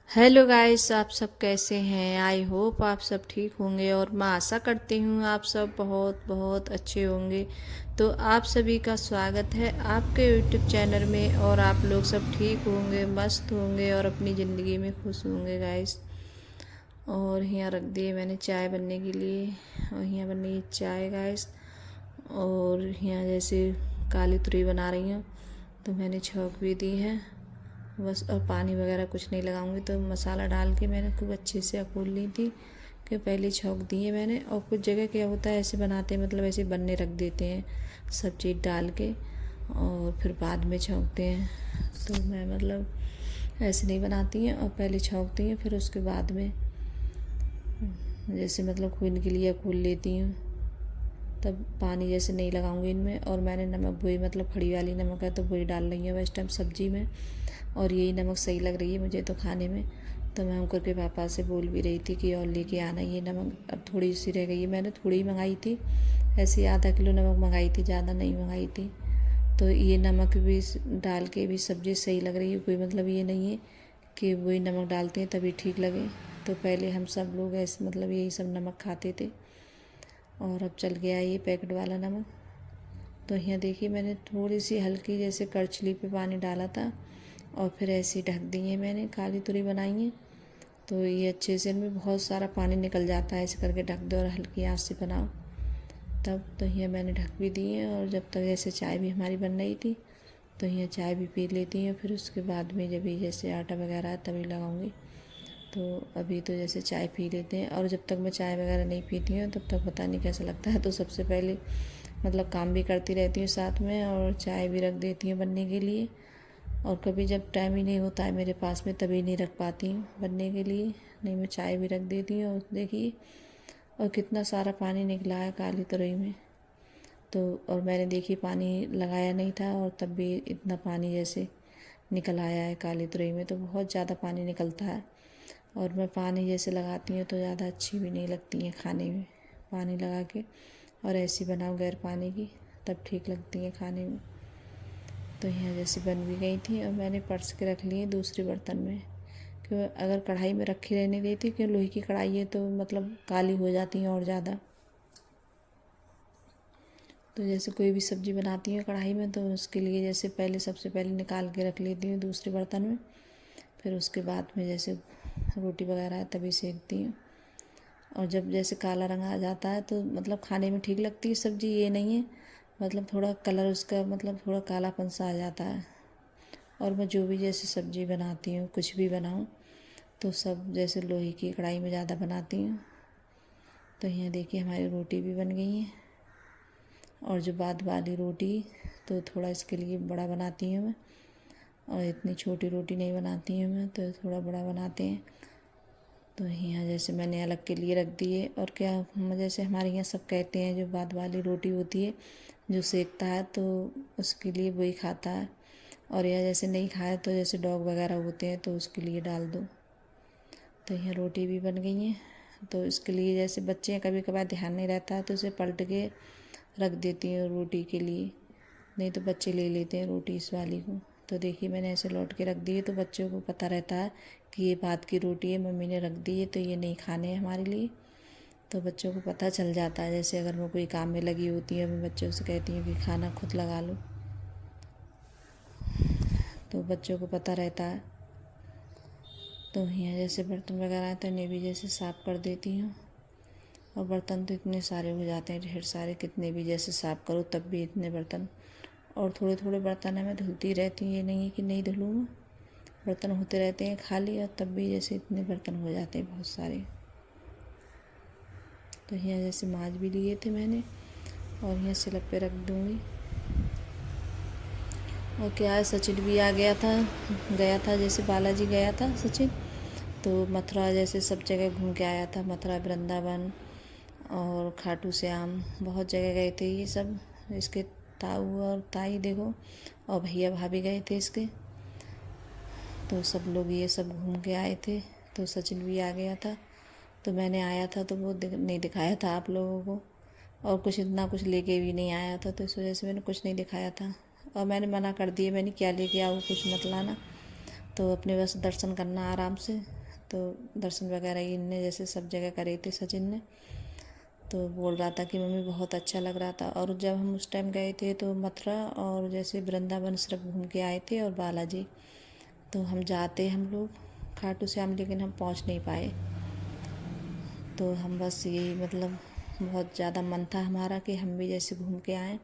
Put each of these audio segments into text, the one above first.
Hello guys, आप सब कैसे हैं। आई होप आप सब ठीक होंगे और मैं आशा करती हूँ आप सब बहुत बहुत अच्छे होंगे। तो आप सभी का स्वागत है आपके यूट्यूब चैनल में और आप लोग सब ठीक होंगे, मस्त होंगे और अपनी ज़िंदगी में खुश होंगे गाइस। और यहाँ रख दिए मैंने चाय बनने के लिए और यहाँ बन रही है चाय गाइस। और यहाँ जैसे काली तुरई बना रही हूँ तो मैंने छौंक भी दी है बस। और पानी वगैरह कुछ नहीं लगाऊंगी। तो मसाला डाल के मैंने खूब अच्छे से अकूल ली थी कि पहले छौंक दिए मैंने। और कुछ जगह क्या होता है ऐसे बनाते हैं, मतलब ऐसे बनने रख देते हैं सब चीज़ डाल के और फिर बाद में छौंकते हैं। तो मैं मतलब ऐसे नहीं बनाती हैं और पहले छौंकती हैं फिर उसके बाद में जैसे मतलब खून के लिए अकूल लेती हूँ। तब पानी जैसे नहीं लगाऊंगी इनमें। और मैंने नमक वही मतलब खड़ी वाली नमक है तो वही डाल रही हूँ इस टाइम सब्जी में। और यही नमक सही लग रही है मुझे तो खाने में। तो मैं अंकुर के पापा से बोल भी रही थी कि और लेके आना ये नमक, अब थोड़ी सी रह गई है। मैंने थोड़ी ही मंगाई थी, ऐसे आधा किलो नमक मंगाई थी, ज़्यादा नहीं मंगाई थी। तो ये नमक भी डाल के भी सब्ज़ी सही लग रही है। कोई मतलब ये नहीं है कि वही नमक डालते हैं तभी ठीक लगे। तो पहले हम सब लोग ऐसे मतलब यही सब नमक खाते थे और अब चल गया ये पैकेट वाला नमक। तो यहाँ देखिए मैंने थोड़ी सी हल्की जैसे करछली पे पानी डाला था और फिर ऐसे ढक दी है मैंने। काली तुरई बनाई है तो ये अच्छे से इनमें बहुत सारा पानी निकल जाता है, ऐसे करके ढक दो और हल्की आंच से बनाओ तब। तो यहाँ मैंने ढक भी दी है। और जब तक ऐसे चाय भी हमारी बन रही थी तो यहाँ चाय भी पी लेती हैं। फिर उसके बाद में जब ये जैसे आटा वगैरह है तभी लगाऊंगी। तो अभी तो जैसे चाय पी लेते हैं। और जब तक मैं चाय वगैरह नहीं पीती हूँ तब तक पता नहीं कैसा लगता है। तो सबसे पहले मतलब काम भी करती रहती हूँ साथ में और चाय भी रख देती हूँ बनने के लिए। और कभी जब टाइम ही नहीं होता है मेरे पास में तभी नहीं रख पाती हूँ बनने के लिए, नहीं मैं चाय भी रख देती हूँ। और देखिए और कितना सारा पानी निकला है काली तुरई में। तो और मैंने देखी पानी लगाया नहीं था और तब भी इतना पानी जैसे निकल आया है काली तुरई में। तो बहुत ज़्यादा पानी निकलता है। और मैं पानी जैसे लगाती हूँ तो ज़्यादा अच्छी भी नहीं लगती हैं खाने में पानी लगा के। और ऐसी बनाओ गैर पानी की तब ठीक लगती हैं खाने में। तो यहाँ जैसे बन भी गई थी और मैंने परस के रख ली है दूसरे बर्तन में। क्यों अगर कढ़ाई में रखी रहने देती, क्यों लोहे की कढ़ाई है तो मतलब काली हो जाती हैं और ज़्यादा। तो जैसे कोई भी सब्ज़ी बनाती हूँ कढ़ाई में तो उसके लिए जैसे पहले सबसे पहले निकाल के रख लेती हूँ दूसरे बर्तन में। फिर उसके बाद में जैसे रोटी वगैरह है तभी सेकती हूँ। और जब जैसे काला रंग आ जाता है तो मतलब खाने में ठीक लगती है सब्ज़ी, ये नहीं है मतलब थोड़ा कलर उसका मतलब थोड़ा कालापन सा आ जाता है। और मैं जो भी जैसे सब्ज़ी बनाती हूँ कुछ भी बनाऊँ तो सब जैसे लोहे की कढ़ाई में ज़्यादा बनाती हूँ। तो यहाँ देखिए हमारी रोटी भी बन गई है। और जो बाद वाली रोटी तो थोड़ा इसके लिए बड़ा बनाती हूँ मैं, और इतनी छोटी रोटी नहीं बनाती हूँ मैं, तो थोड़ा बड़ा बनाते हैं। तो यहाँ जैसे मैंने अलग के लिए रख दिए। और क्या जैसे हमारे यहाँ सब कहते हैं जो बाद वाली रोटी होती है जो सेकता है तो उसके लिए वही खाता है। और या जैसे नहीं खाए तो जैसे डॉग वगैरह होते हैं तो उसके लिए डाल दो। तो यहाँ रोटी भी बन गई है। तो इसके लिए जैसे बच्चे कभी कभार ध्यान नहीं रहता है तो उसे पलट के रख देती हूँ रोटी के लिए, नहीं तो बच्चे ले लेते हैं रोटी इस वाली को। तो देखिए मैंने ऐसे लौट के रख दी है तो बच्चों को पता रहता है कि ये भात की रोटी है, मम्मी ने रख दी है तो ये नहीं खाने हैं हमारे लिए। तो बच्चों को पता चल जाता है। जैसे अगर मैं कोई काम में लगी होती है मैं बच्चों से कहती हूँ कि खाना खुद लगा लो, तो बच्चों को पता रहता है। तो यहाँ जैसे बर्तन वगैरह हैं तो इन्हें भी जैसे साफ़ कर देती हूँ। और बर्तन तो इतने सारे हो जाते हैं ढेर सारे, कितने भी जैसे साफ़ करो तब भी इतने बर्तन। और थोड़े थोड़े बर्तन है मैं धुलती रहती हूँ, ये नहीं है कि नहीं धुलूँ मैं। बर्तन होते रहते हैं खाली और तब भी जैसे इतने बर्तन हो जाते हैं बहुत सारे। तो यहाँ जैसे माँज भी लिए थे मैंने और यहाँ स्लैब पे रख दूँगी। और क्या है सचिन भी आ गया था जैसे बालाजी गया था सचिन, तो मथुरा जैसे सब जगह घूम के आया था। मथुरा, वृंदावन और खाटू श्याम बहुत जगह गए थे ये सब। इसके ताऊ और ताई देखो और भैया भाभी गए थे इसके। तो सब लोग ये सब घूम के आए थे। तो सचिन भी आ गया था। तो मैंने आया था तो वो नहीं दिखाया था आप लोगों को। और कुछ इतना कुछ लेके भी नहीं आया था तो इस वजह से मैंने कुछ नहीं दिखाया था। और मैंने मना कर दिया, मैंने क्या लेके आओ कुछ मत लाना, तो अपने बस दर्शन करना आराम से। तो दर्शन वगैरह इनने जैसे सब जगह करे थे सचिन ने। तो बोल रहा था कि मम्मी बहुत अच्छा लग रहा था। और जब हम उस टाइम गए थे तो मथुरा और जैसे वृंदावन सिर्फ घूम के आए थे और बालाजी। तो हम जाते हम लोग खाटू श्याम, लेकिन हम पहुंच नहीं पाए। तो हम बस यही मतलब बहुत ज़्यादा मन था हमारा कि हम भी जैसे घूम के आएँ,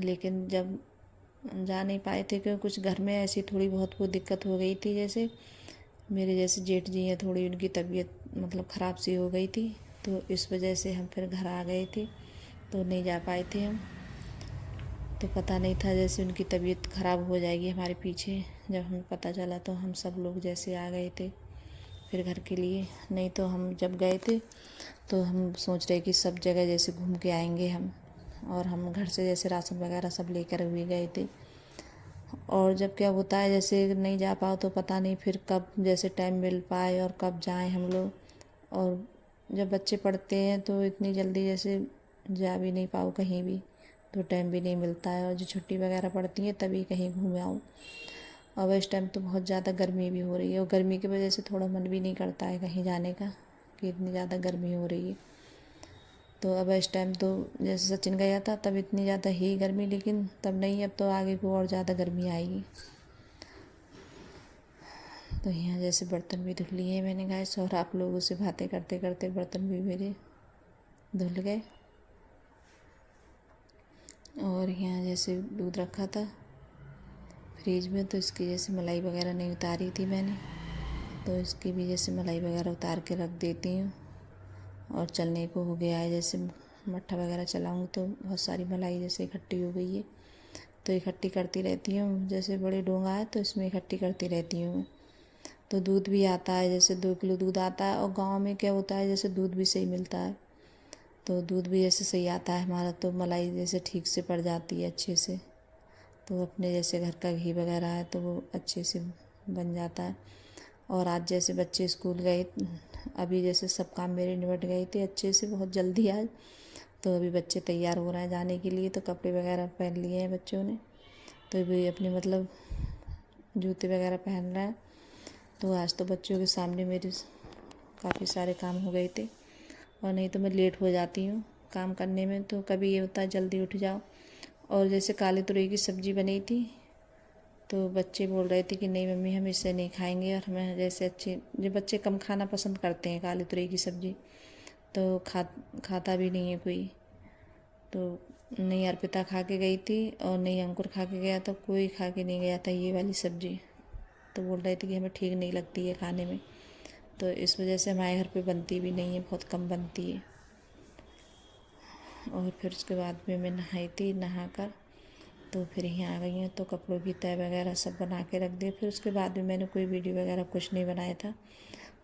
लेकिन जब जा नहीं पाए थे क्योंकि कुछ घर में ऐसी थोड़ी बहुत वो दिक्कत हो गई थी। जैसे मेरे जैसे जेठ जी हैं, थोड़ी उनकी तबीयत मतलब ख़राब सी हो गई थी, तो इस वजह से हम फिर घर आ गए थे, तो नहीं जा पाए थे हम। तो पता नहीं था जैसे उनकी तबीयत ख़राब हो जाएगी हमारे पीछे। जब हमें पता चला तो हम सब लोग जैसे आ गए थे फिर घर के लिए। नहीं तो हम जब गए थे तो हम सोच रहे कि सब जगह जैसे घूम के आएंगे हम, और हम घर से जैसे राशन वगैरह सब लेकर भी गए थे। और जब क्या होता है जैसे नहीं जा पाओ तो पता नहीं फिर कब जैसे टाइम मिल पाए और कब जाएं हम लोग। और जब बच्चे पढ़ते हैं तो इतनी जल्दी जैसे जा भी नहीं पाओ कहीं भी, तो टाइम भी नहीं मिलता है। और जो छुट्टी वगैरह पड़ती है तभी कहीं घूम आओ। और इस टाइम तो बहुत ज़्यादा गर्मी भी हो रही है, और गर्मी की वजह से थोड़ा मन भी नहीं करता है कहीं जाने का कि इतनी ज़्यादा गर्मी हो रही है। तो अब इस टाइम तो जैसे सचिन गया था तब इतनी ज़्यादा ही गर्मी, लेकिन तब नहीं, अब तो आगे को और ज़्यादा गर्मी आएगी। तो यहाँ जैसे बर्तन भी धुल लिए मैंने गैस, और आप लोगों से बातें करते करते बर्तन भी मेरे धुल गए। और यहाँ जैसे दूध रखा था फ्रिज में, तो इसकी जैसे मलाई वगैरह नहीं उतारी थी मैंने, तो इसकी भी जैसे मलाई वगैरह उतार के रख देती हूँ। और चलने को हो गया है, जैसे मट्ठा वगैरह चलाऊँ तो बहुत सारी मलाई जैसे इकट्ठी हो गई है, तो इकट्ठी करती रहती हूँ। जैसे बड़े डोंगा है तो इसमें इकट्ठी करती रहती हूँ। तो दूध भी आता है, जैसे 2 किलो दूध आता है। और गांव में क्या होता है जैसे दूध भी सही मिलता है, तो दूध भी जैसे सही आता है हमारा, तो मलाई जैसे ठीक से पड़ जाती है अच्छे से। तो अपने जैसे घर का घी वगैरह है तो वो अच्छे से बन जाता है। और आज जैसे बच्चे स्कूल गए, अभी जैसे सब काम मेरे निपट गए थे अच्छे से बहुत जल्दी आज। तो अभी बच्चे तैयार हो रहे हैं जाने के लिए, तो कपड़े वगैरह पहन लिए हैं बच्चों ने, तो भी अपने मतलब जूते वगैरह पहन रहे हैं। तो आज तो बच्चों के सामने मेरे काफ़ी सारे काम हो गए थे, और नहीं तो मैं लेट हो जाती हूँ काम करने में। तो कभी ये होता है जल्दी उठ जाओ। और जैसे काले तुरई की सब्ज़ी बनी थी, तो बच्चे बोल रहे थे कि नहीं मम्मी हम इसे नहीं खाएंगे, और हमें जैसे अच्छे जो बच्चे कम खाना पसंद करते हैं काले तुरई की सब्ज़ी, तो खाता भी नहीं है कोई। तो नहीं अर्पिता खा के गई थी और नहीं अंकुर खा के गया था, कोई खा के नहीं गया था ये वाली सब्ज़ी। तो बोल रहे थे कि हमें ठीक नहीं लगती है खाने में, तो इस वजह से हमारे घर पे बनती भी नहीं है, बहुत कम बनती है। और फिर उसके बाद में मैं नहाई थी, नहाकर तो फिर यहाँ आ गई हूँ। तो कपड़ों की तह वगैरह सब बना के रख दिए। फिर उसके बाद में मैंने कोई वीडियो वगैरह कुछ नहीं बनाया था।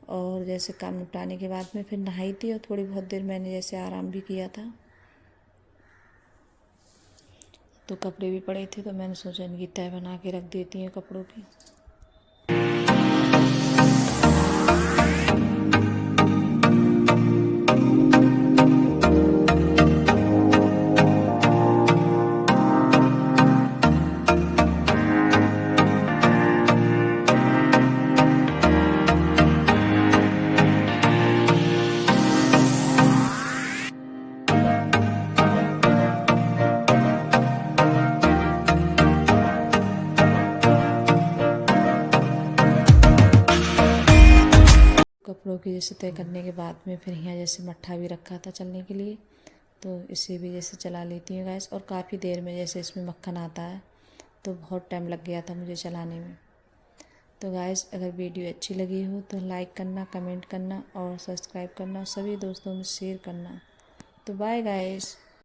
और जैसे काम निपटाने के बाद में फिर नहाई थी, और थोड़ी बहुत देर मैंने जैसे आराम भी किया था। तो कपड़े भी पड़े थे, तो मैंने सोचा इनकी तह बना के रख देती हूँ कपड़ों की। कपड़ों की जैसे तय करने के बाद में फिर यहाँ जैसे मट्ठा भी रखा था चलने के लिए, तो इसे भी जैसे चला लेती हूँ गैस। और काफ़ी देर में जैसे इसमें मक्खन आता है, तो बहुत टाइम लग गया था मुझे चलाने में। तो गाइस अगर वीडियो अच्छी लगी हो तो लाइक करना, कमेंट करना और सब्सक्राइब करना, सभी दोस्तों में शेयर करना। तो बाय गाइस।